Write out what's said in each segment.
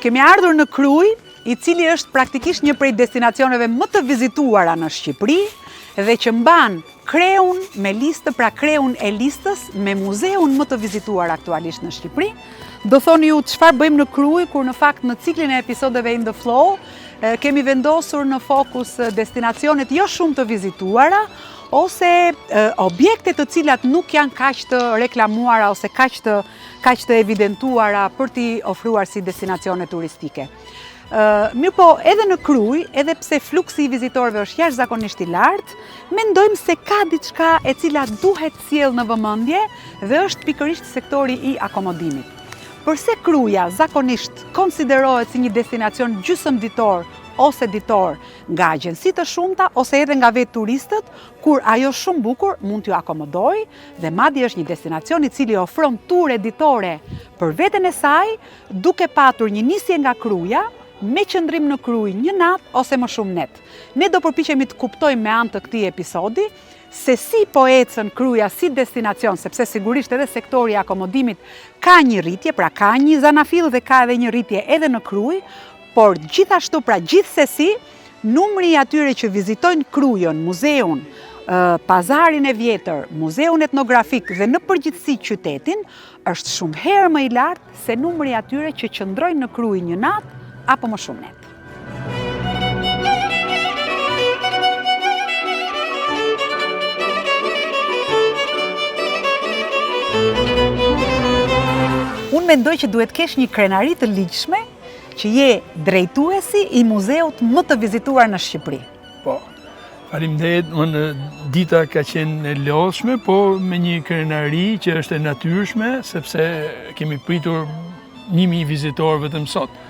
Kemi ardhur në Krujë, i cili është praktikisht një prej destinacioneve më të vizituara në Shqipëri dhe që mban kreun me listë, pra kreun e listës me muzeun më të vizituar aktualisht në Shqipëri. Do thoni ju çfarë bëjmë në Krujë, kur në fakt në ciklin e episodeve In the Flow kemi vendosur në fokus destinacionet jo shumë të vizituara, ose objekte të cilat nuk janë kaq të reklamuara ose kaq të evidentuara për t'i ofruar si destinacione turistike. Mirë po, edhe në Krujë, edhe pse fluksi i vizitorëve është jashtëzakonisht i lartë, mendojmë se ka diçka e cila duhet sjellë në vëmendje dhe është pikërisht sektori i akomodimit. Përse Kruja zakonisht konsiderohet si një destinacion gjysmëditor ose ditor nga agjenci të shumta ose edhe nga vetë turistët, kur ajo shumë bukur mund t'ju akomodojë dhe madje është një destinacion i cili ofron ture ditore për veten e saj, duke patur një nisje nga Kruja, me qëndrim në Krujë një natë ose më shumë net. Ne do përpiqemi të kuptojmë me anë të këtij episodi se si po ecën Kruja si destinacion, sepse sigurisht edhe sektori i akomodimit ka një rritje, pra ka një zanafill dhe ka edhe një rritje edhe në Krujë, por gjithashtu, pra gjithsesi, numri i atyre që vizitojnë Krujën, muzeun, pazarin e vjetër, muzeun etnografik dhe në përgjithësi qytetin, është shumë herë më i lartë se numri i atyre që qëndrojnë në Krujë një natë apo më shumë net. Unë mendoj që duhet kesh një krenari të ligjshme që je drejtuesi i muzeut më të vizituar në Shqipëri. Po, faleminderit, dita ka qenë e lodhshme, po me një krenari që është e natyrshme, sepse kemi pritur 1000 vizitorë vetëm sot.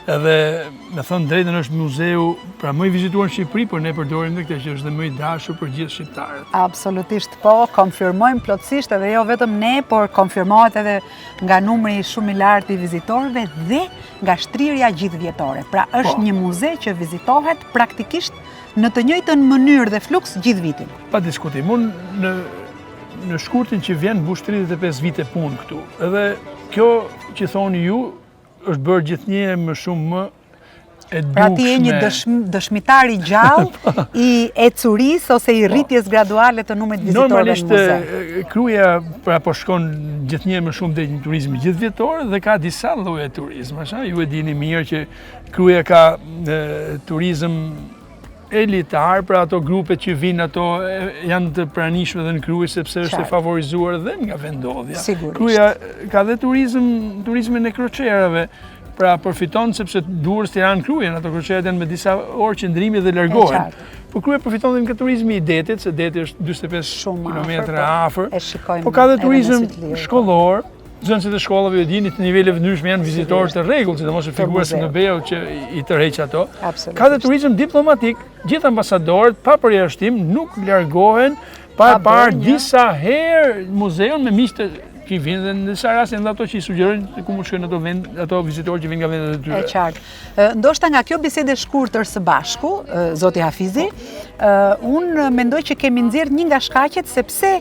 Edhe, me thënë drejtën, është muzeu pra më i vizituar në Shqipëri, por ne përdorim dhe këtë që është dhe më i dashur për gjithë shqiptarët. Absolutisht po, konfirmojmë plotësisht edhe jo vetëm ne, por konfirmohet edhe nga numri shumë i lartë i vizitorëve dhe nga shtrirja gjithëvjetore. Pra është një muze që vizitohet praktikisht në të njëjtën mënyrë dhe fluks gjithë vitin. Pa diskutim, unë në shkurtin që vjen mbush 35 vite punë këtu. Edhe kjo që thoni ju, është bërë gjithnjëherë më shumë më edukshme. Pra ti je një dëshmitar i gjallë i ecurisë ose i rritjes graduale të numrit vizitorëve në muze. Normalisht Kruja pra po shkon gjithnjëherë më shumë drejt një turizmi gjithëvjetor dhe ka disa lloje turizmi. Ju e dini mirë që Kruja ka turizëm elitar, pra ato grupe që vinë ato janë të pranishme dhe në Krujë sepse është e favorizuar dhe nga vendodhja. Kruja ka dhe turizmin e kroqerave, pra përfiton sepse Durrës, Tiranë, Kruja, ato kroqerat janë me disa orë qëndrimi dhe largohen. Po Kruja përfiton dhe nga turizmi i detit, se deti është 45 km afër. Po ka dhe turizëm shkollor. Zënësit e shkollave ju dini të nivele ndryshme janë vizitorë të rregull, sidomos e figurës në Beo që i tërheq ato. Ka dhe turizëm diplomatik, gjithë ambasadorët pa përjashtim nuk largohen pa e parë disa herë muzeun me miqtë që vinë dhe në disa raste janë ato që i sugjerojnë ku mund shkojnë ato vizitorë që vinë nga vendet e tyre. E qartë. Ndoshta nga kjo bisedë shkurtër së bashku, zoti Hafizi, unë mendoj që kemi nxjerrë një nga shkaqet sepse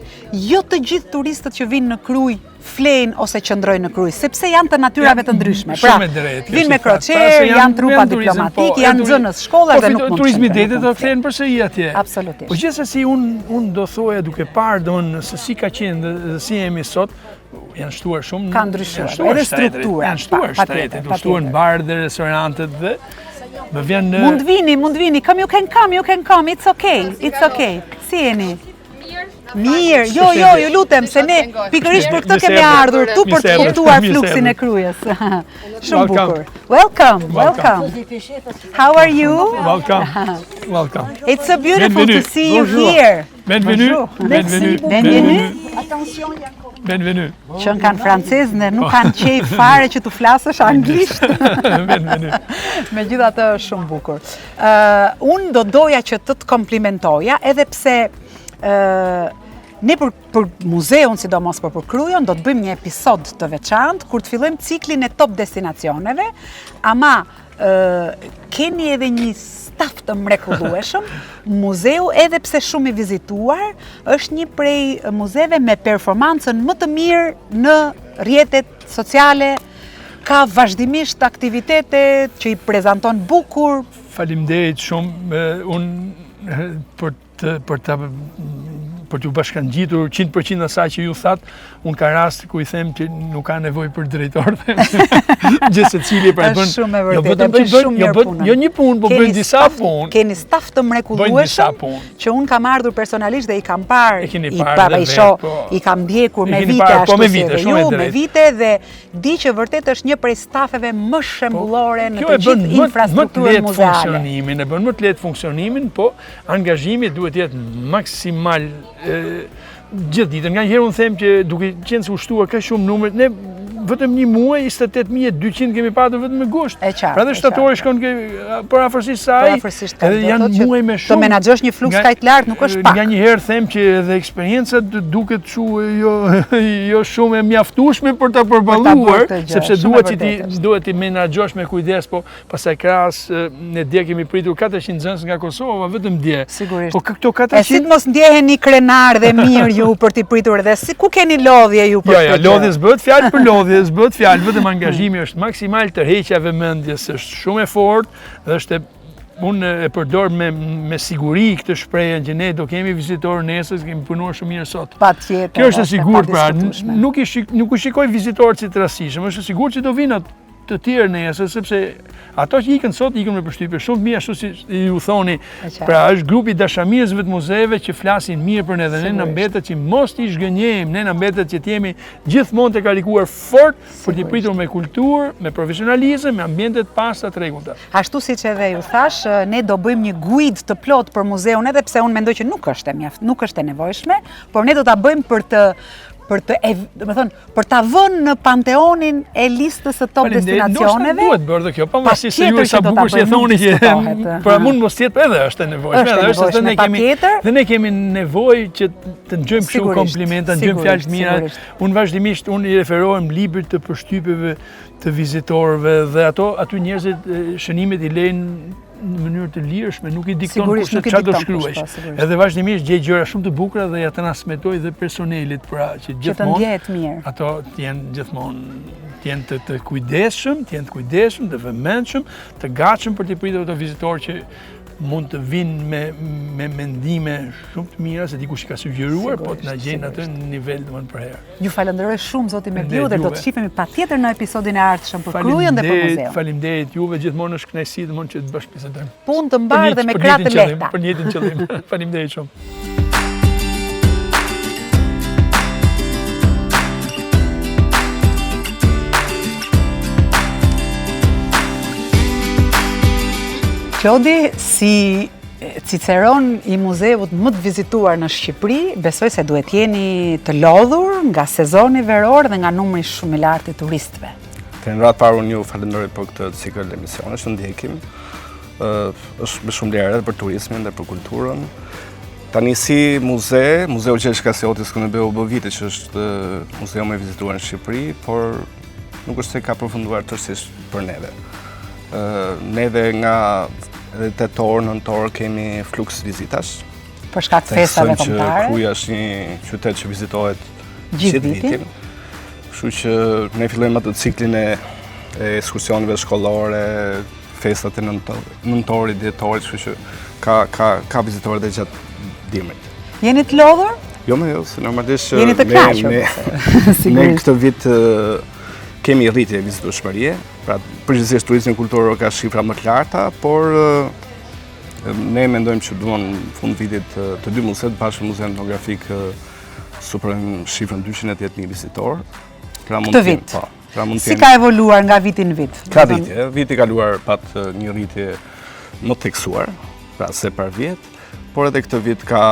jo të gjithë turistët që vinë në Krujë flejnë ose qëndrojnë në Krujë, sepse janë të natyrave të ndryshme. Pra, vinë me kroqer, janë trupa diplomatik, janë nxënës shkolla dhe nuk mund të turizmi detit do flenë përse i atje. Absolutisht. Po gjithsesi unë do thoja duke parë se si ka qenë dhe si jemi sot, janë shtuar shumë. Ka ndryshuar, edhe struktura. Janë shtuar shtretet, janë shtuar në barë dhe restorantet dhe më vjen... Mund vini, come, you can come, it's okay. Si jeni? Mirë, jo, ju lutem, se ne pikërisht për këtë kemi ardhur tu për të kuptuar fluksin e Krujës. Shumë bukur. Welcome. How are you? Welcome. It's so beautiful to see you here. Bienvenue. Bienvenue. Që në kanë francezë dhe nuk kanë qej fare që tu flasësh anglisht. Megjithatë është shumë bukur. Unë do doja që të komplimentoja, edhe pse ne për muzeun, sidomos për Krujën, do të bëjmë një episod të veçantë kur të fillojmë ciklin e top destinacioneve, ama keni edhe një staf të mrekullueshëm. Muzeu, edhe pse shumë i vizituar, është një prej muzeve me performancën më të mirë në rrjetet sociale, ka vazhdimisht aktivitete që i prezanton bukur. Faleminderit shumë, unë për t'u bashkangjitur 100% asaj që ju thatë, unë ka rast ku i them që nuk ka nevojë për drejtor, gjithë secili pra bën. Është shumë e vërtetë, bën shumë mirë punën. Jo një punë, po bën disa punë. Keni staf të mrekullueshëm që unë kam ardhur personalisht dhe i kam parë, i kam ndjekur me vite ashtu si edhe ju, me vite dhe di që vërtet është një prej stafeve më shembullore në të gjithë infrastrukturën muzeale. E bën më të lehtë funksionimin, po angazhimi duhet jetë maksimal gjithë ditën. Nga njëherë unë them që duke qenë se ushtuar ka shumë numër, ne vetëm një muaj 28.200 kemi patur vetëm me gusht. Pra dhe shtatori shkon për afërsisht saj, edhe janë muaj me shumë. Të menaxhosh një fluks kaq lart nuk është pak. Nga njëherë them që edhe eksperjenca duket jo shumë e mjaftueshme për ta përballuar, sepse duhet ti menaxhosh me kujdes, po pastaj krahas ne dje kemi pritur 400 nxënës nga Kosova, vetëm dje. Sigurisht. Po këto 400 si të mos ndjeheni krenar dhe mirë ju për t'i pritur dhe ku keni lodhje ju për këtë? Jo, lodhje s'bëhet fjalë për lodhje. S'bëhet fjalë, vetëm angazhimi është maksimal, tërheqja vëmendjes është shumë e fortë dhe unë e përdor me siguri këtë shprehje që ne do kemi vizitorë nesër, kemi punuar shumë mirë sot. Patjetër. Kjo është e sigurt, pra, nuk i shikoj vizitorët si të rastishëm, është e sigurt që do vinë të tjerë nesër, sepse ato që ikën sot ikën me përshtypje shumë mirë, ashtu si ju thoni. Pra është grupi dashamirësve të muzeve që flasin mirë për ne dhe ne na mbetet që mos t'i zhgënjejmë, ne na mbetet që t'jemi gjithmonë të karikuar fort për t'i pritur me kulturë, me profesionalizëm, me ambientet pasta të rregullta. Ashtu siç edhe ju thash, ne do bëjmë një guid të plot për muzeun, edhe pse unë mendoj që nuk është e nevojshme, por ne do ta bëjmë për ta vënë në panteonin e listës së top destinacioneve. Duhet bërë dhe kjo, pavarësisht se ju sa bukur si e thoni që pra mund mos jetë edhe është e nevojshme. Dhe ne kemi nevojë që të ngjojmë kështu komplimenta, të ngjojmë fjalë të mira. Unë vazhdimisht i referohem librit të përshtypjeve të vizitorëve dhe aty njerëzit shënimet i lejnë në mënyrë të lirshme, nuk i dikton kush çfarë do shkruajsh. Edhe vazhdimisht gjej gjëra shumë të bukura dhe ja transmetoj dhe personelit, pra që gjithmonë ato të jenë gjithmonë të kujdesshëm, të vëmendshëm, të gatshëm për të pritur ato vizitorë që mund të vinë me mendime shumë të mira se dikush i ka sugjeruar, po të na gjejnë atë në nivel të mënë për herë. Ju falenderoj shumë zoti Megliu dhe do të shihemi patjetër në episodin e ardhshëm për Krujën dhe për muzeun. Faleminderit juve, gjithmonë është kënaqësi domosdoshmë që të bashkëbisedojmë. Punë të mbarë dhe me krah të lehta. Për njëjtin qëllim. Faleminderit shumë. Klodi, si Ciceron i muzeut më të vizituar në Shqipëri, besoj se duhet jeni të lodhur nga sezoni veror dhe nga numri shumë i lartë i turistëve. Në radhë parë unë ju falenderoj për këtë cikël emisionesh që ndjekim. Është me shumë lere për turizmin dhe për kulturën. Tani si Muzeu Gjergj Kasioti Skënderbeu bë vite që është muzeu më i vizituar në Shqipëri, por nuk është se ka përfunduar tërësisht për neve. Neve nga tetor, nëntor kemi fluks vizitash. Për shkak të festave kombëtare. Kruja është një qytet që vizitohet gjithë vitin. Kështu që ne fillojmë atë ciklin e ekskursioneve shkollore, festat e nëntorit, dhjetorit, kështu që ka vizitorë dhe gjatë dimrit. Jeni të lodhur? Jo, se normalisht jeni të kënaqur. Ne këtë vit kemi rritje vizitueshmërie, pra përgjithsisht turizmi kulturor ka shifra më të larta, por ne mendojmë që duan fund vitit të dy muzeet bashkë me Muzeun Etnografik superojnë shifrën 210.000 vizitorë. Këtë vit? Si ka evoluar nga viti në vit? Ka rritje, viti kaluar pat një rritje më theksuar, pra se par vjet, por edhe këtë vit ka,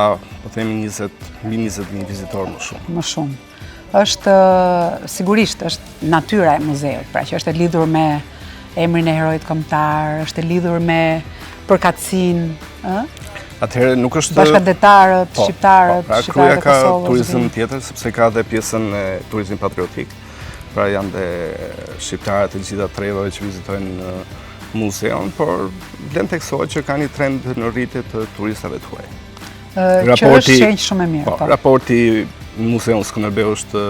po themi, 20.000 vizitorë më shumë. Më shumë. Është sigurisht është natyra e muzeut, pra që është e lidhur me emrin e herojit kombëtar, është e lidhur me përkatësinë, atëherë nuk është bashkëdetarët, shqiptarët, pra Kruja ka turizëm tjetër, sepse ka dhe pjesën e turizmit patriotik. Pra janë dhe shqiptarët e gjitha trevave që vizitojnë muzeun, por vlen theksohet që ka një trend në rritje të turistave të huaj. Që është shenjë shumë e mirë. Raporti Muzeun Skënderbeu është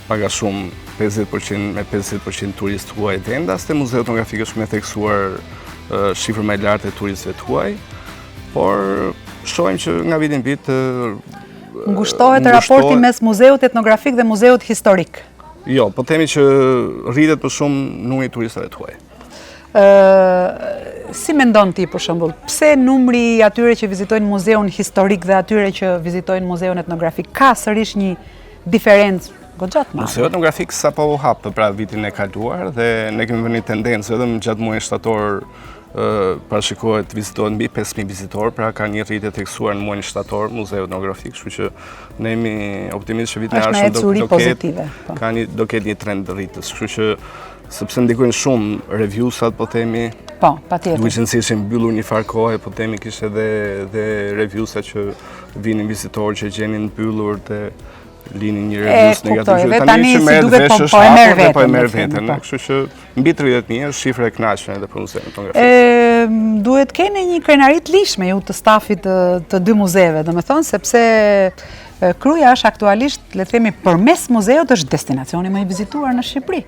paga shumë 50% me 50% turistë huaj vendas, dhe Muzeu Etnografik është me theksuar shifër më lartë e turistëve të huaj, por shohim që nga vitin vit ngushtohet raporti mes Muzeut Etnografik dhe Muzeut Historik. Jo, po themi që rritet për shumë numri i turistëve të huaj. Si mendon ti për shembull, pse numri i atyre që vizitojnë muzeun historik dhe atyre që vizitojnë muzeun etnografik ka sërish një diferencë goxha të madhe? Muzeu Etnografik sapo u hap pra vitin e kaluar dhe ne kemi vënë një tendencë edhe gjatë muajit shtator parashikohet të vizitohet mbi 5.000 vizitorë, pra ka një rritje theksuar në muajin shtator Muzeu Etnografik, kështu që ne jemi optimistë që vitin e ardhshëm do ketë një trend rritës, kështu që sepse ndikojnë shumë reviewsat, po themi. Po, patjetër. Duhet që nëse ishin mbyllur një farë kohe, po themi kishte edhe reviewsat që vinin vizitorë që gjenin mbyllur të linin një reviews negativ. Tani si duket po e merr veten. Kështu që mbi 30.000 është shifra e kënaqshme edhe për Muzeun Etnografik. Duhet keni një krenari të lishme ju të stafit të dy muzeve, domethënë sepse Kruja është aktualisht, le të themi, përmes muzeut është destinacioni më i vizituar në Shqipëri.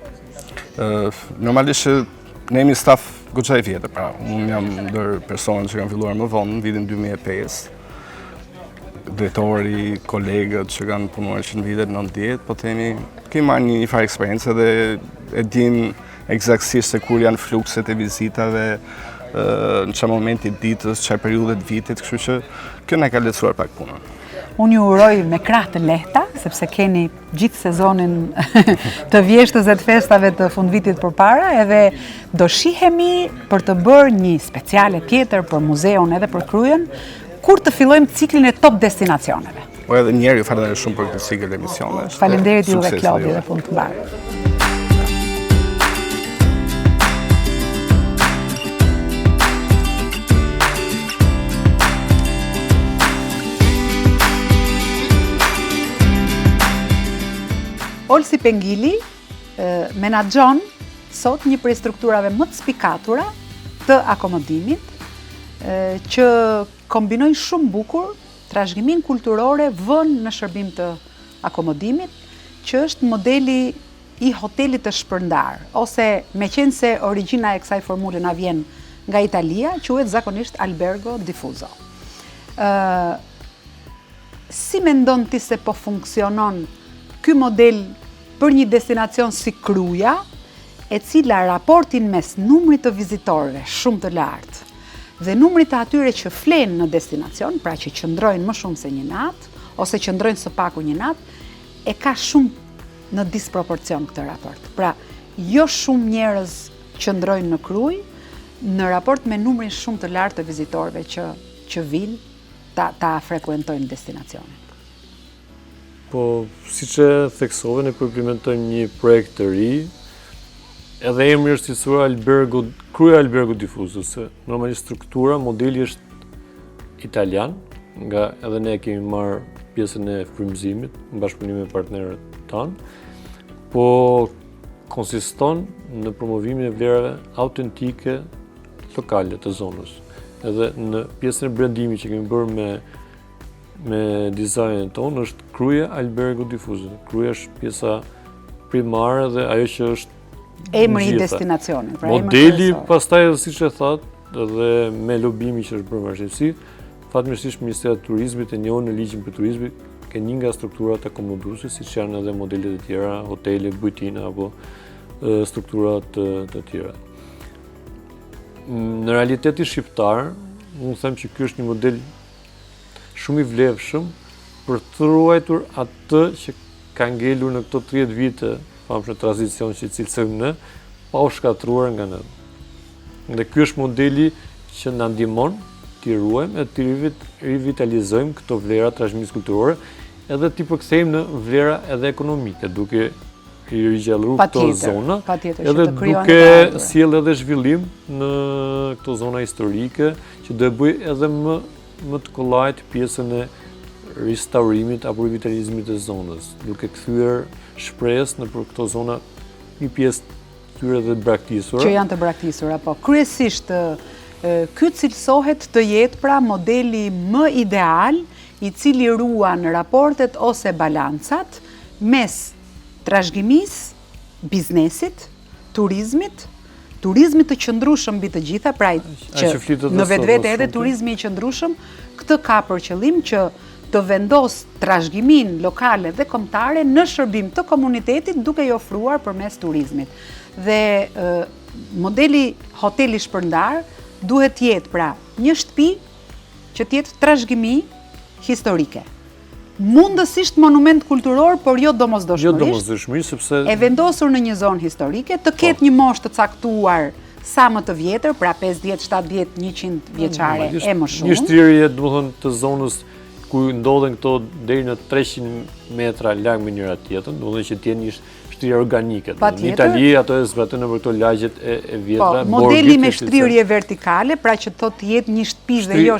Normalisht ne jemi staf goxha i vjetër, pra unë jam ndër personat që kanë filluar më vonë, në vitin 2005. Drejtori, kolegët që kanë punuar që në vitet 90, po themi, kemi marrë një farë eksperiencë dhe e dim eksaktësisht se kur janë flukset e vizitave, në çfarë momenti të ditës, çfarë periudhe të vitit, kështu që kjo na ka lehtësuar pak punën. Unë ju uroj me krah të lehta, sepse keni gjithë sezonin të vjeshtës e të festave të fundvitit përpara, edhe do shihemi për të bërë një speciale tjetër për muzeun edhe për Krujën, kur të fillojmë ciklin e top destinacioneve. Po edhe njerë ju falenderoj shumë për këtë cikël emisionesh. Faleminderit juve Klodi dhe punë të mbarë. Olsi Pengili menaxhon sot një prej strukturave më të spikatura të akomodimit, që kombinojnë shumë bukur trashëgimin kulturore vënë në shërbim të akomodimit, që është modeli i hotelit të shpërndar, ose me qenë se origjina e kësaj formule na vjen nga Italia, quhet zakonisht albergo diffuso. Si mendon ti se po funksionon ky model për një destinacion si Kruja, e cila raportin mes numrit të vizitorëve shumë të lartë dhe numrit të atyre që flenë në destinacion, pra që qëndrojnë më shumë se një natë, ose qëndrojnë së paku një natë, e ka shumë në disproporcion këtë raport. Pra, jo shumë njerëz qëndrojnë në Krujë në raport me numrin shumë të lartë të vizitorëve që vinë ta frekuentojnë destinacionin. Po, si që theksove, ne implementojmë një projekt të ri, edhe emri është cilësuar Kruja Albergo Diffuso, se normalisht struktura, modeli është italian, nga edhe ne kemi marrë pjesën e frymëzimit, në bashkëpunim me partnerët tanë, po konsiston në promovimin e vlerave autentike lokale të zonës. Edhe në pjesën e brandimit që kemi bërë me dizajnin tonë është Kruja Albergo Diffuso. Kruja është pjesa primare dhe ajo që është emri i destinacionit. Modeli pastaj edhe siç e thatë, edhe me lobimi që është bërë me shqetësi, fatmirësisht Ministria e Turizmit e njohur në ligjin për turizmin ka një nga strukturat akomoduese, siç janë edhe modelet e tjera, hotele, bujtina apo strukturat të tjera. Në realitetin shqiptar, unë them që ky është një model shumë i vlefshëm për të ruajtur atë që ka ngelur në këto 30 vite famshëm tranzicion që cilësojmë ne, pa u shkatruar nga ne. Dhe ky është modeli që na ndihmon t'i ruajmë e t'i rivitalizojmë këto vlera trashëgimisë kulturore, edhe t'i përkthejmë në vlera edhe ekonomike, duke i rigjallëruar këto zona, edhe duke sjellë edhe zhvillim në këto zona historike, që do e bëj edhe më të kollajt pjesën e restaurimit apo revitalizimit të zonës, duke kthyer shpresë në për këto zona një pjesë tyre dhe të braktisura. Që janë të braktisura, po. Kryesisht, ky cilësohet të jetë pra modeli më ideal, i cili ruan raportet ose balancat mes trashëgimisë biznesit, turizmit të qëndrueshëm mbi të gjitha, pra që në vetvete edhe turizmi i qëndrueshëm, këtë ka për qëllim që të vendos trashëgimin lokale dhe kombëtare në shërbim të komunitetit duke i ofruar përmes turizmit. Dhe modeli hoteli shpërndar duhet jetë pra një shtëpi që tjetë trashëgimi historike. Mundësisht monument kulturor, por jo domosdoshmërisht, sepse e vendosur në një zonë historike, të ketë një moshë të caktuar sa më të vjetër, pra 50, 70, 100 vjeçare e më shumë. Një shtrirje, domethënë, të zonës ku ndodhen këto deri në 300 metra larg me njëra tjetrën, domethënë që të jenë një shtrirje organike. Në Itali ato e zbratën nëpër këto lagjet e vjetra. Modeli me shtrirje vertikale, pra që të jetë një shtëpi dhe jo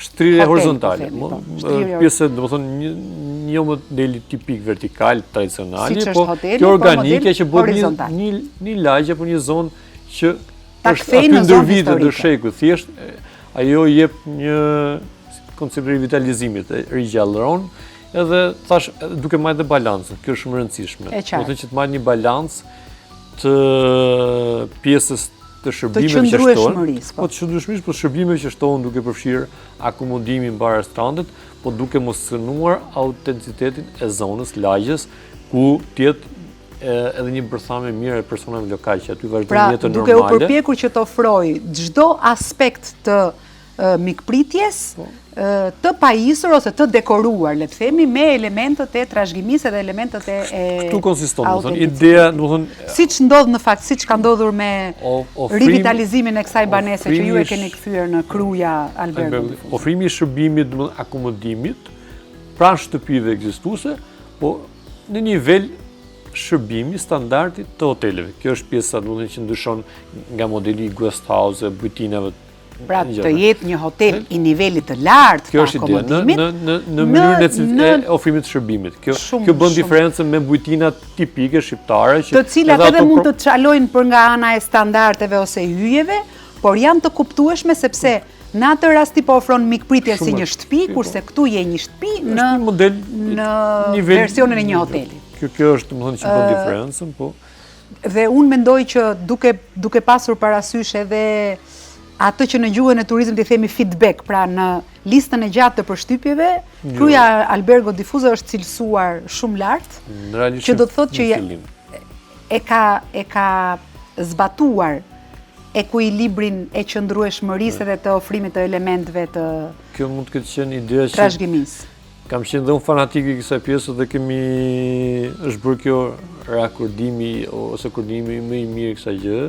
shtrirje horizontale. Pjesë, domethënë, një modeli tipik vertikal, tradicional, po kjo organike që bëhet një lagje apo një zonë që është aty ndër vite, ndër shekuj, thjesht ajo jep një koncept revitalizimit, e rigjallëron, edhe thash duke marrë dhe balancën, kjo është shumë e rëndësishme. Do të thotë që të marrë një balancë të pjesës të shërbimeve që shtohen, po të qëndrueshmërisë, po shërbimeve që shtohen duke përfshirë akomodimin mbar restorantet, po duke mos cënuar autenticitetin e zonës, lagjes, ku tjetë edhe një bërthame mirë e personave lokal që aty vazhdojnë jetën normale. Pra, duke u përpjekur që të ofroj çdo aspekt të mikpritjes, të pajisur ose të dekoruar, le të themi, me elementët e trashëgimisë dhe elementët e këtu konsiston, ideja, domethënë, siç ndodh në fakt, siç ka ndodhur me rivitalizimin e kësaj banese që ju e keni kthyer në Kruja Albergo. Ofrimi i shërbimit, domethënë akomodimit pranë shtëpive ekzistuese, po në nivel shërbimi standardit të hoteleve. Kjo është pjesa, domethënë, që ndryshon nga modeli guest house, bujtinave. Pra të jetë një hotel i nivelit të lartë të akomodimit. Në mënyrën e ofrimit të shërbimit. Kjo bën diferencën me bujtinat tipike shqiptare. Të cilat edhe mund të çalojnë për nga ana e standardeve ose hyjeve, por janë të kuptueshme sepse në atë rast ti po ofron mikpritje si një shtëpi, kurse këtu je një shtëpi në versionin e një hoteli. Kjo është, domethënë, që bën diferencën, po. Dhe unë mendoj që duke pasur parasysh edhe atë që në gjuhën e turizmit i themi feedback, pra në listën e gjatë të përshtypjeve, Kruja Albergo Diffusa është cilësuar shumë lart, që do të thotë që e ka zbatuar ekuilibrin e qëndrueshmërisë dhe të ofrimit të elementeve të kjo mund të ketë qenë ideja që trashëgimisë. Kam qenë dhe unë fanatik i kësaj pjesë dhe është bërë kjo rakordimi ose koordinimi më i mirë kësaj gjë.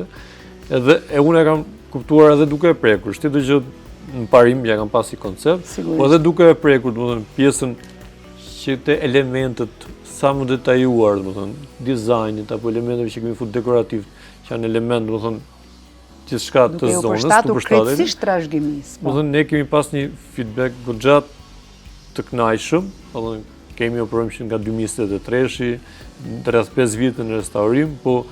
Edhe unë e kam kuptuar edhe duke e prekur. Shtetë gjë në parim ja kam pasi koncept, po edhe duke e prekur, domethënë, pjesën që të elementet sa më detajuar, domethënë, dizajnit apo elementeve që kemi fut dekorativ, që janë element, domethënë, gjithçka të zonës, të përshtatur krejtësisht trashëgimisë. Domethënë, ne kemi pas një feedback goxhat të kënaqshëm, domethënë, kemi ofruar që nga 2023-shi, rreth 5 vite në restaurim, po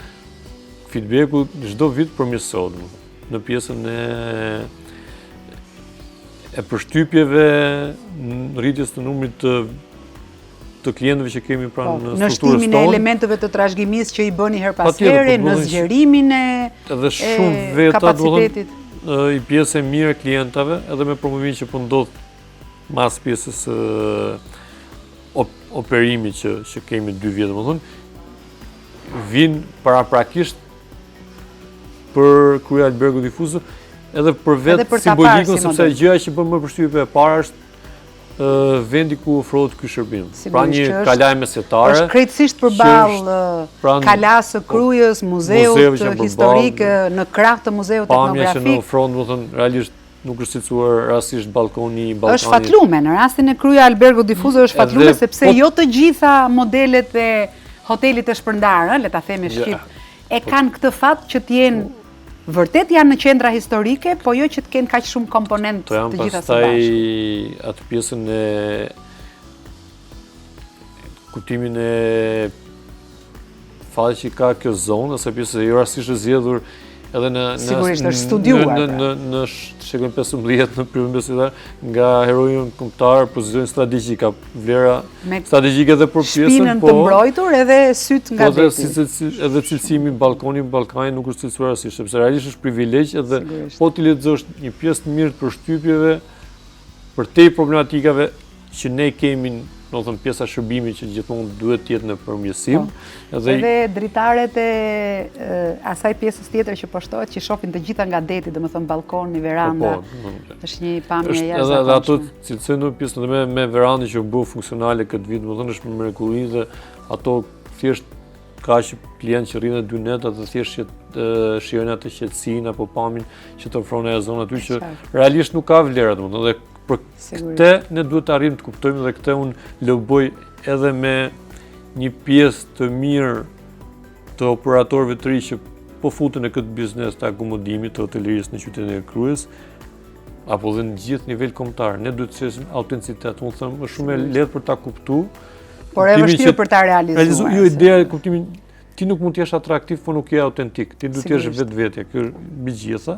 feedbacku çdo vit përmirësohet, në pjesën e përshtypjeve, në rritjes të numrit të klientëve që kemi pranë në strukturës tonë. Në shtimin e elementeve të trashëgimisë që i bëni her pas here, në zgjerimin e kapacitetit. I pjesë e mirë e klientave, edhe me promovimin që po ndodh mas pjesës operimit që kemi 2 vjet, domethënë, vinë paraprakisht për Kruja Albergo Diffusa, edhe për vetë simbolikën, sepse gjëja që bën më përshtypje e para është vendi ku ofrohet ky shërbim. Pra një kalaj mesetare. Është krejtësisht përballë kalas së Krujës, muzeut historik, në krah të muzeut etnografik. Pamja që në ofron, domethënë, realisht nuk është cilësuar rastisht balkoni i Ballkanit. Është fatlume, në rastin e Kruja Albergo Diffusa është fatlume sepse jo të gjitha modelet e hotelit të shpërndarë, le ta themi shqip, e kanë këtë fat që t'jenë vërtet janë në qendra historike, po jo që të kenë kaq shumë komponent të gjitha së bashku. To janë pastaj atë pjesën e kuptimin e falë që ka kjo zonë, ose pjesë jo rastisht e zgjedhur edhe Sigurisht është studiuar. Në shekulin 15 në prymë besimtar nga heroi kombëtar pozicion strategjik ka vlera strategjike edhe për pjesën shpinën të mbrojtur edhe syt nga veti. Edhe cilësimi Ballkanit nuk është cilësuar asnjëherë, sepse realisht është privilegj edhe po ti lexosh një pjesë të mirë të përshtypjeve për te problematikave që ne kemi, do të thënë pjesa shërbimi që gjithmonë duhet të jetë në përmirësim. Edhe dritaret e asaj pjesës tjetër që poshtohet që shohin të gjitha nga deti, domethënë balkoni, veranda. Është një pamje jashtëzakonshme. Edhe ato cilësojnë pjesën me verandë që u bë funksionale këtë vit, domethënë është mrekulli dhe ato thjesht ka që klient që rrinë 2 neta dhe thjesht që shijojnë atë qetësinë apo pamjen që të ofron ajo zonë aty që realisht nuk ka vlera, domethënë dhe për këtë ne duhet të arrijmë të kuptojmë dhe këtë unë loboj edhe me një pjesë të mirë të operatorëve të ri që po futen në këtë biznes të akomodimit të hotelerisë në qytetin e Krujës, apo dhe në gjithë nivel kombëtar. Ne duhet të shesim autenticitet, unë them, është shumë e lehtë për ta kuptuar, por e vështirë për ta realizuar. Jo, ideja e kuptimin ti nuk mund të jesh atraktiv, po nuk je autentik. Ti duhet të jesh vetvetja, kjo është mbi gjitha.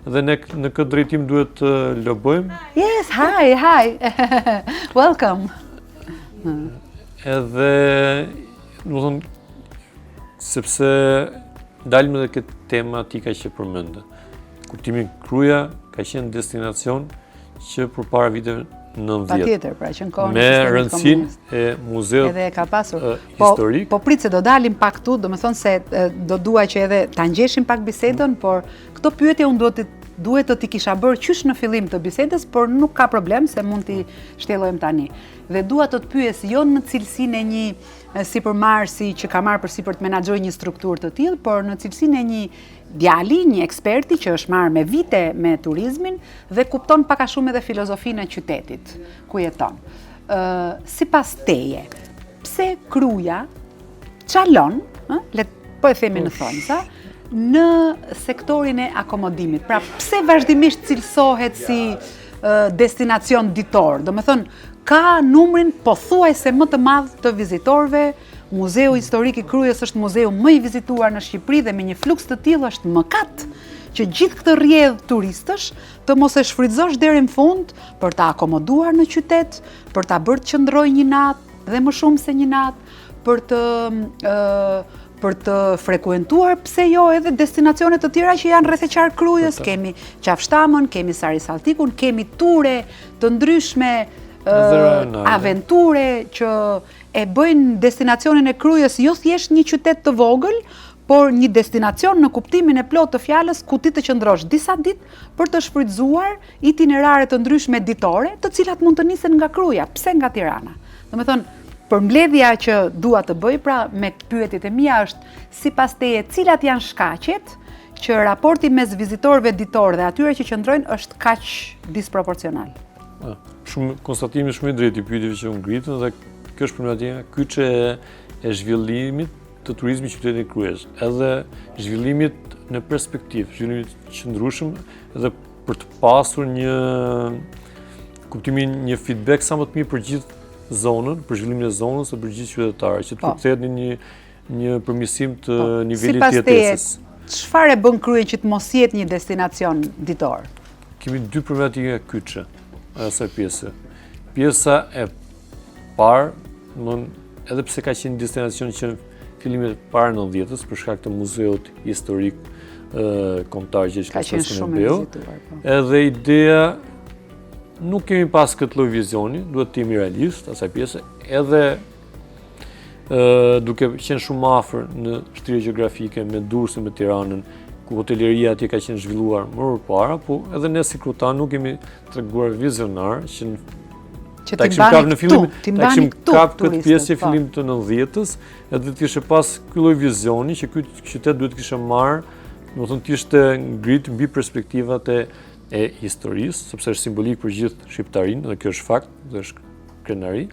Dhe ne në këtë drejtim duhet të lobojmë. Yes, hi. Welcome. Edhe, do të thonë, sepse dalim edhe këtë tematika që përmendë. Kuptimi Kruja ka qenë destinacion që përpara viteve 90. Patjetër, pra që në kohën me rëndësinë e muzeut edhe e ka pasur historik. Po prit se do dalim pak këtu, do me thonë se do dua që edhe ta ngjeshim pak bisedën, por këto pyetje unë duhet të t'i kisha bërë qysh në fillim të bisedës, por nuk ka problem se mund t'i shtjellojmë tani. Dhe dua të pyes jo në cilësinë e një sipërmarrësi që ka marrë përsipër të menaxhojë një strukturë të tillë, por në cilësinë e një djali, një eksperti që është marrë me vite me turizmin dhe kupton pak a shumë edhe filozofinë e qytetit ku jeton. Sipas teje, pse Kruja çalon, po e themi në thonjza, në sektorin e akomodimit? Pra, pse vazhdimisht cilësohet si destinacion ditor? Do me thonë, ka numrin pothuajse më të madh të vizitorëve. Muzeu Historik i Krujës është muzeu më i vizituar në Shqipëri dhe me një fluks të tillë është mëkat që gjithë këtë rrjedh turistësh të mos e shfrytëzosh deri në fund për ta akomoduar në qytet, për ta bërë të qëndrojë një natë dhe më shumë se një natë, për të frekuentuar, pse jo, edhe destinacione të tjera që janë rreth e qark Krujës. Kemi Qafshtamën, kemi Sari Saltikun, kemi ture të ndryshme, aventure që e bëjnë destinacionin e Krujës jo thjesht një qytet të vogël, por një destinacion në kuptimin e plot të fjalës ku ti të qëndrosh disa ditë për të shfrytzuar itinerare të ndryshme ditore, të cilat mund të nisen nga Kruja, pse nga Tirana. Domethënë, përmbledhja që dua të bëj pra me pyetjet e mia është sipas teje cilat janë shkaqet që raporti mes vizitorëve ditor dhe atyre që qëndrojnë është kaq disproporcional. Konstatimi shumë i drejtë i pyetjeve që u ngritën dhe kjo është problematika kyçe e zhvillimit të turizmit qytetit e Krujës, edhe zhvillimit në perspektivë, zhvillimit qëndrueshëm edhe për të pasur një feedback sa më të mirë për gjithë zonën, për zhvillimin e zonës dhe për gjithë qytetarët, që të përkthehet në një përmirësim të nivelit të jetesës. Çfarë e bën Krujën që të mos jetë një destinacion ditor? Kemi 2 problematika kyçe asaj pjese. Pjesa e parë, edhe pse ka qenë destinacion që në fillimet para 90-s për shkak të muzeut historik kombëtar që ka qenë shumë i vizituar. Edhe ideja nuk kemi pas këtë lloj vizioni, duhet të jemi realist asaj pjese, edhe duke qenë shumë afër në shtrirje gjeografike me Durrësin, me Tiranën, ku hoteleria atje ka qenë zhvilluar më përpara, po edhe ne si kryetar nuk kemi treguar vizionar që ta kishim kap në fillim, ta kishim kap këtë pjesë në fillim të 90-s, edhe të kishte pas ky lloj vizioni që ky qytet duhet të kishte marrë, domethënë të ishte ngrit mbi perspektivat e historisë, sepse është simbolik për gjithë shqiptarinë, dhe kjo është fakt, dhe është krenari.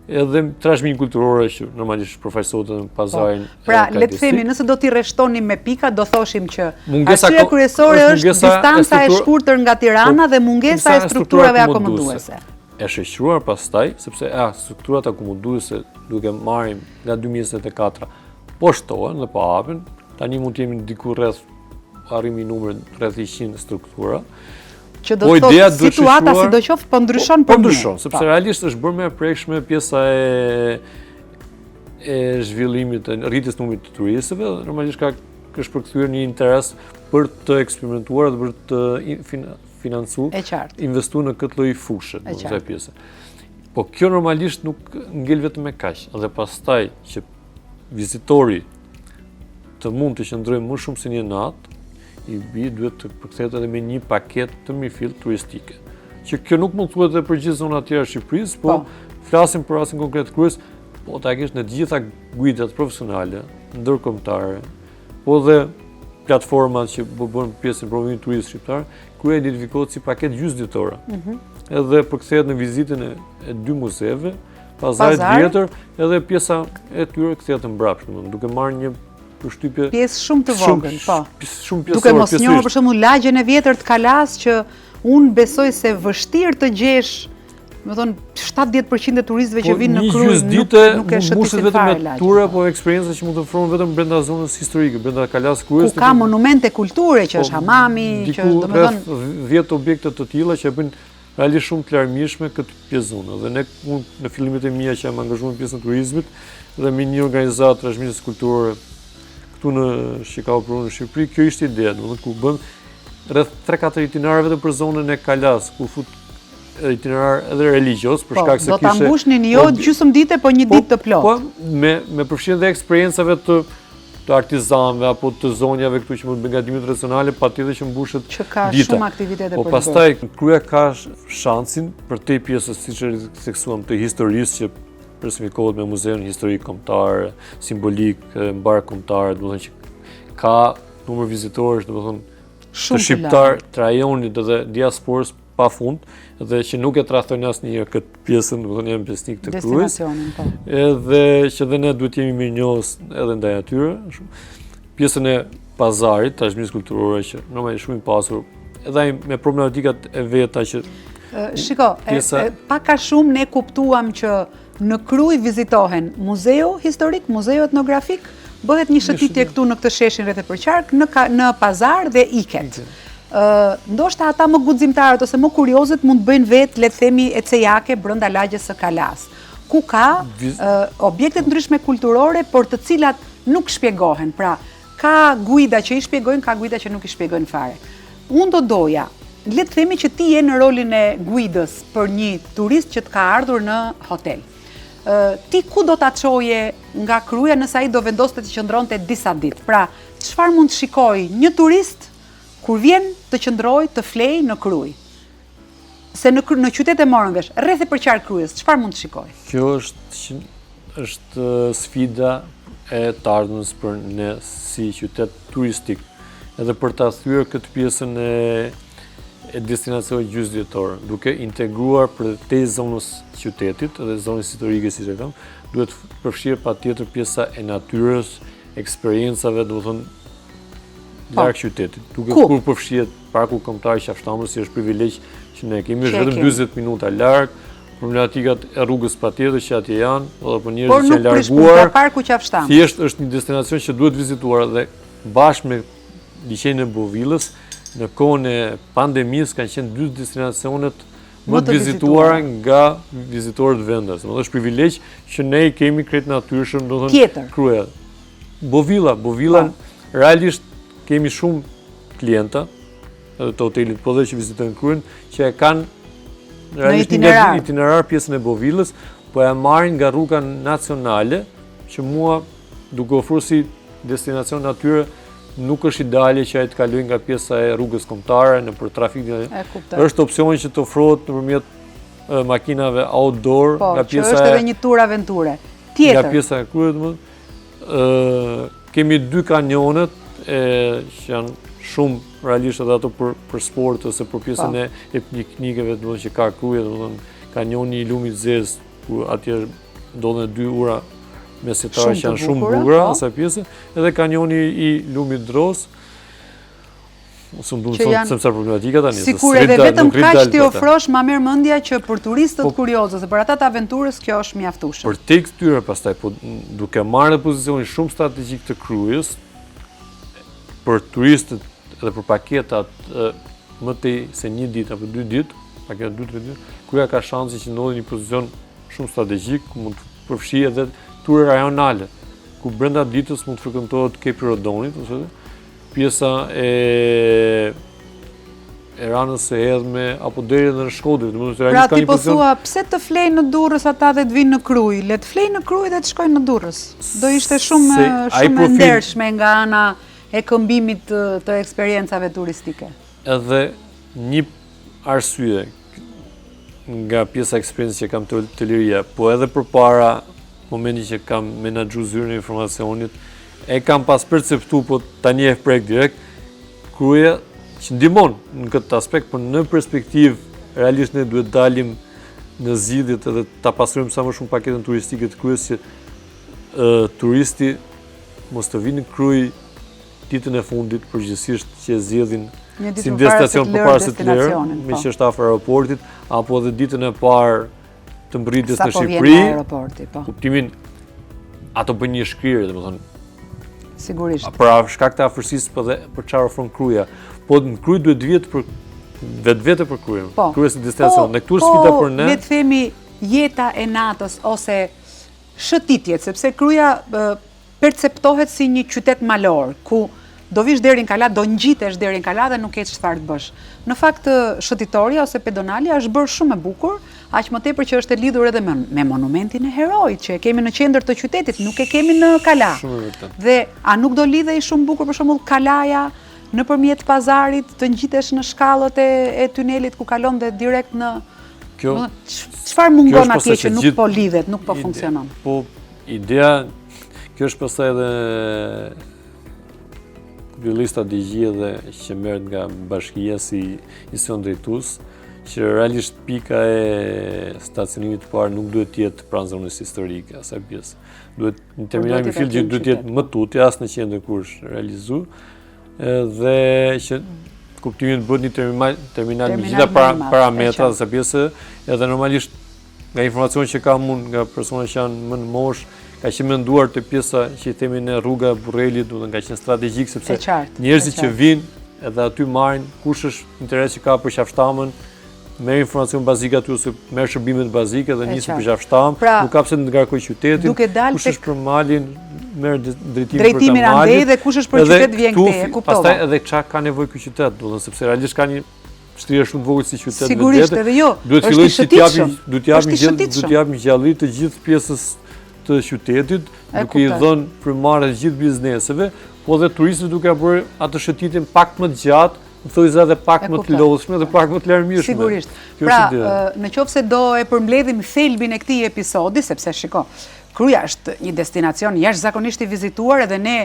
Edhe trashëgimi kulturore që normalisht përfaqësohet në pazarin. Pra, le të themi, nëse do t'i rreshtonim me pika, do thoshim që arsyeja kryesore është distanca e shkurtër nga Tirana dhe mungesa e strukturave akomoduese. E shoqëruar pastaj, sepse strukturat akomoduese duke marrim nga 2024 po shtohen dhe po hapen, tani mund të jemi diku rreth arrimi numrin rreth 100 struktura. Që do të thotë situata sidoqoftë po ndryshon për mirë. Po ndryshon, sepse realisht është bërë më e prekshme pjesa e zhvillimit, e rritjes numrit të turistëve, normalisht është përkthyer një interes për të eksperimentuar dhe për të financuar, investuar në këtë lloj fushë, në këtë pjesë. Po kjo normalisht nuk ngel vetëm me kaq, dhe pastaj që vizitori të mund të qëndrojë më shumë se një natë, i duhet të përkthehet edhe me një paketë të mirëfill turistike. Që kjo nuk mund thuhet edhe për gjithë zonat tjera të Shqipërisë, po flasim për rastin konkret kryes, po takisht në të gjitha guidat profesionale, ndërkombëtare, po dhe platformat që bën pjesën e provimit turist shqiptar, kryeja identifikohet si paketë gjysmëditore. Edhe përkthehet në vizitën e 2 muzeve, pazarit vjetër, edhe pjesa e tyre kthehet në mbrapsht, duke marrë një përshtypje pjesë shumë të vogël, po. Duke mos njohur për shembull lagjen e vjetër të Kalas që unë besoj se vështirë të gjesh, do të thonë 70% e turistëve që vinë në Krujë nuk e shëtisin fare lagjen. Ture apo eksperjenca që mund të ofrohen vetëm brenda zonës historike, brenda Kalas Krujës. Ku ka monumente kulture që është hamami, që domethënë 10 objekte të tilla që bëjnë realisht shumë të larmishme këtë pjesë zonë. Dhe ne në fillimet e mia që jam angazhuar në pjesën e turizmit dhe me një organizatë trashëgimitës kulturore këtu në Chicago për në Shqipëri, kjo ishte ideja, domethënë ku bën rreth 3-4 itinerar vetëm për zonën e Kalas, ku fut itinerar edhe religjios për shkak se kishte. Do ta mbushnin jo gjysmë dite, po një ditë të plotë. Po me përfshirjen e eksperiencave të artizanëve apo të zonjave këtu që mund të bëjnë gatime tradicionale, patjetër që mbushet që ka shumë aktivitete për të bërë. Po pastaj Kryja ka shansin për te pjesës siç e theksuam të historisë që personifikohet me muzeun historik kombëtar, simbolik, mbar kombëtar, domethënë që ka numër vizitorësh, domethënë të shqiptar të rajonit dhe diasporës pafund, dhe që nuk e tradhtojnë asnjëherë këtë pjesën, domethënë janë besnik të Krujës. Edhe që dhe ne duhet jemi mirënjohës edhe ndaj atyre. Pjesën e pazarit, trashëgimisë kulturore që normalisht shumë i pasur, edhe me problematikat e veta që shiko, pak a shumë ne kuptuam që në Krujë vizitohen muzeu historik, muzeu etnografik, bëhet një shëtitje këtu në këtë sheshin rreth e përqark, në pazar dhe iket. Ndoshta ata më guximtarët ose më kuriozët mund të bëjnë vetë, le të themi, ecejake brenda lagjes së Kalas, ku ka objekte të ndryshme kulturore, por të cilat nuk shpjegohen. Pra, ka guida që i shpjegojnë, ka guida që nuk i shpjegojnë fare. Unë do doja, le të themi që ti je në rolin e guidës për një turist që të ka ardhur në hotel. Ti ku do ta çoje nga Kryja nëse ai do vendoste të qëndronte disa ditë? Pra, çfarë mund të shikojë një turist kur vjen të qëndrojë, të flejë në Krujë? Se në qytet e morën vesh, rreth e përqark Krujës, çfarë mund të shikojë? Kjo është sfida e të ardhmës për ne si qytet turistik, edhe për ta thyer këtë pjesën e destinacionit gjysmëdietor, duke integruar përtej zonës qytetit dhe zonës historike, siç e them, duhet përfshirë patjetër pjesa e natyrës, eksperiencave, domethënë larg qytetit. Duke kur përfshihet parku kombëtar i Qafshtamës, si është privilegj që ne kemi, është vetëm 40 minuta larg, problematikat e rrugës patjetër që atje janë, edhe për njerëzit që janë larguar. Parku Qafshtamës. Thjesht është një destinacion që duhet vizituar dhe bashkë me liçenin e Bovillës, në kohën e pandemisë kanë qenë 2 destinacionet më të vizituara nga vizitorët vendas. Domethënë është privilegj që ne i kemi krejt natyrshëm, domethënë Kryja. Bovilla realisht kemi shumë klienta edhe të hotelit, po dhe që vizitojnë Kryën, që e kanë realisht një itinerar pjesën e Bovillës, po e marrin nga rruga nacionale, që mua duke ofruar si destinacion natyre nuk është ideale që ai të kalojë nga pjesa e rrugës kombëtare në për trafikun. Është opsioni që të ofrohet nëpërmjet makinave outdoor nga pjesa. Po, është edhe një tur aventure. Tjetër. Nga pjesa e Kryes, domethënë, kemi 2 kanionet që janë shumë realisht edhe ato për sport ose për pjesën e piknikeve, domethënë që ka Kryja, domethënë kanjoni i lumit zez, ku atje ndodhen 2 ura mesetare që janë shumë bukura asaj pjese, edhe kanjoni i lumit Dros. Ose më duhet të them problematika tani. Sikur edhe vetëm kaq ti ofrosh, ma merr mendja që për turistët kuriozë, për ata të aventurës kjo është mjaftueshme. Për tek këtyre pastaj, po duke marrë pozicionin shumë strategjik të Kryes, për turistët edhe për paketat më tej se 1 ditë apo 2 ditë, paketat 2-3 ditë, kryea ka shansi që ndodhi një pozicion shumë strategjik, ku mund të përfshijë edhe ture rajonale, ku brenda ditës mund të frekuentohet Kepi Rodonit, ose pjesa e Ranës së Hedhme apo deri në Shkodër. Pra ti po thua, pse të flejnë në Durrës ata dhe të vinë në Krujë? Le të flejnë në Krujë dhe të shkojnë në Durrës. Do ishte shumë ndershme nga ana e këmbimit të eksperiencave turistike. Edhe një arsye nga pjesa eksperiencës që kam të liria, po edhe përpara momenti që kam menaxhu zyrën e informacionit, e kam pas perceptu, po tani e prek direkt, Kruja që ndihmon në këtë aspekt, por në perspektivë realisht ne duhet dalim në zgjidhjet edhe ta pastrojmë sa më shumë paketën turistike të Krujës, që turisti mos të vinë në Krujë ditën e fundit, përgjithsisht që e zgjedhin si destinacion përpara se të lërë, me që është afër aeroportit, apo edhe ditën e parë të mbërritjes në Shqipëri, kuptimin ato bën një shkrirë, domethënë. Sigurisht. Për shkak të afërsisë po dhe për çfarë ofron Kruja. Po në Krujë duhet vjet për vetvete për Krujën. Kruja si destinacion. Ne këtu sfida për ne. Le të themi jeta e natës ose shëtitjet, sepse Kruja perceptohet si një qytet malor, ku do vish deri në Kala, do ngjitesh deri në Kala dhe nuk ke çfarë të bësh. Në fakt shëtitoria ose pedonalja është bërë shumë e bukur, aq më tepër që është e lidhur edhe me monumentin e heroit që e kemi në qendër të qytetit, nuk e kemi në Kala. Dhe a nuk do lidhej shumë bukur për shembull Kalaja nëpërmjet pazarit të ngjitesh në shkallët e tunelit ku kalon dhe direkt në çfarë mungon atje që nuk po lidhet, nuk po funksionon. Po ideja kjo është pastaj edhe lista digje dhe që merret nga bashkia si institucion drejtues, që realisht pika e stacionimit të parë nuk duhet të jetë pranë zonës historike, asaj pjesë. Duhet një terminal mifil që duhet të jetë më tutje, as në qendër kur është realizu, dhe që kuptimin bëhet një terminal me gjitha parametra dhe sa pjesë, edhe normalisht nga informacion që kam unë nga persona që janë më në moshë, ka qenë menduar të pjesa që i themi në rruga e Burrelit, duhet nga qenë strategjik, sepse njerëzit që vinë edhe aty marrin kush është interes që ka për qafshtamën, merr informacion bazik aty ose merr shërbimet bazike dhe nisin për qafshtam, nuk ka pse të ngarkoj qytetin, kush është për malin, merr drejtimin për andej dhe kush është për qytet vjen këtej, e kuptova. Pastaj edhe çka ka nevojë ky qytet, do të thënë sepse realisht ka një shtrirje shumë të vogël si qytet vetë. Sigurisht edhe jo. Duhet fillojmë duhet të japim ngjalli të gjithë pjesës të qytetit, duke i dhënë frymëmarrje të gjithë bizneseve, po dhe turistët duke bërë atë shëtitjen pak më të gjatë, më thojë edhe pak më të lodhshme dhe pak më të larmishme. Sigurisht. Pra, në qoftë se do e përmbledhim thelbin e këtij episodi, sepse shiko, Kruja është një destinacion jashtëzakonisht i vizituar edhe ne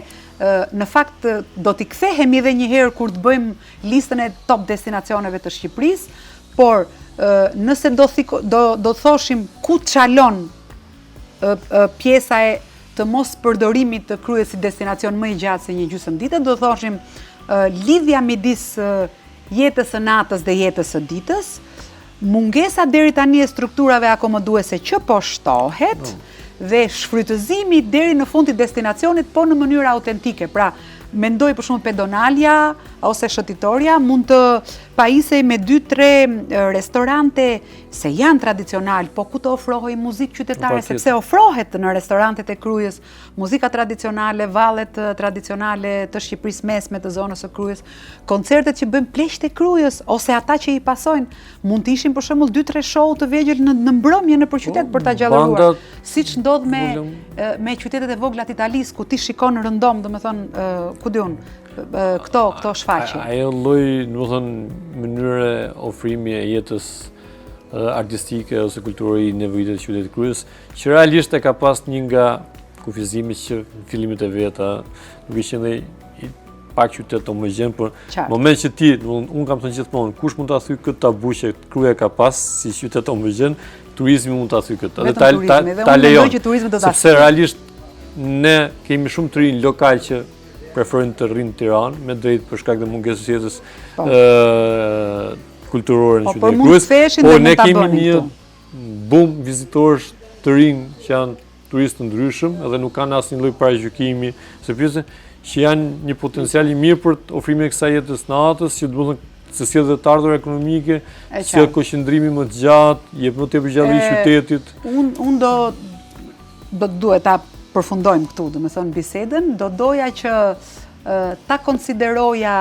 në fakt do t'i kthehemi edhe një herë kur të bëjmë listën e top destinacioneve të Shqipërisë, por nëse do thoshim ku çalon pjesa e të mos përdorimit të Krujës si destinacion më i gjatë se një gjysmë dite, do thoshim lidhja midis jetës së natës dhe jetës së ditës, mungesa deri tani e strukturave akomoduese që po shtohet, dhe shfrytëzimi deri në fund të destinacionit, po në mënyrë autentike. Pra, mendoj për shumë pedonalja ose shëtitoria mund të pajisej me 2-3 restorante se janë tradicional, po ku të ofrohej muzikë qytetare, sepse ofrohet në restorantet e Krujës muzika tradicionale, vallet tradicionale të Shqipërisë mesme të zonës së Krujës, koncertet që bëjmë pleqët e Krujës, ose ata që i pasojnë, mund të ishin për shembull 2-3 show të vegjël në mbrëmje në qytet për ta gjallëruar. Siç ndodh me qytetet e vogla të Italisë, ku ti shikon rëndom, domethënë, ku diun, këto shfaqje. Ajo lloj, domethënë, mënyre ofrimi e jetës artistike ose kulturore i nevojitet të qytetit Krujës, që realisht e ka pas një nga kufizimit që në fillimet e veta, nuk ishte dhe pak qytet homogjen, por moment që ti, unë kam thënë gjithmonë, kush mund ta thyj këtë tabu që Kruja ka pas si qytet homogjen, turizmi mund ta thyj këtë. Dhe ta lejon. Sepse realisht ne kemi shumë të rinj lokal që preferojnë të rrinë në Tiranë, me drejt për shkak të mungesës jetës kulturore në qytetin e Krujës, po ne kemi një bum vizitorësh të rinj që janë turistë ndryshëm edhe nuk kanë asnjë lloj paragjykimi, sepse që janë një potencial i mirë për ofrimin e kësaj jetës natës, që do të sjellë dhe të ardhur ekonomike, sjell koqëndrimi më të gjatë, jep më tepër gjallëri qytetit. Unë do duhet ta përfundojmë këtu, domethënë bisedën, do doja që ta konsideroja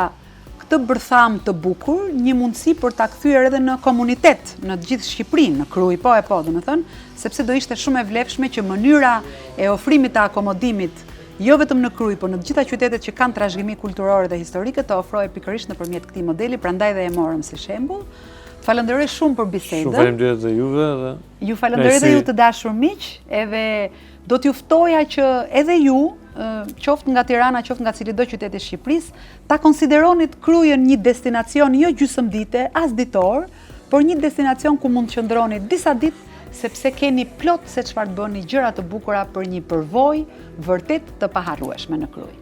këtë bërtham të bukur një mundësi për ta kthyer edhe në komunitet, në të gjithë Shqipërinë, në Krujë, po, domethënë, sepse do ishte shumë e vlefshme që mënyra e ofrimit të akomodimit jo vetëm në Krujë, por në të gjitha qytetet që kanë trashëgimi kulturore dhe historike të ofrohej pikërisht nëpërmjet këtij modeli, prandaj dhe e morëm si shembull. Falenderoj shumë për bisedën. Shumë faleminderit dhe juve dhe ju falenderoj dhe ju të dashur miq, edhe do t'ju ftoja që edhe ju, qoftë nga Tirana, qoftë nga cili do qytet i Shqipërisë, ta konsideronit Krujën një destinacion jo gjysmëdite, as ditor, por një destinacion ku mund të qëndroni disa ditë, sepse keni plot se çfarë bëni gjëra të bukura për një përvojë vërtet të paharrueshme në Krujë.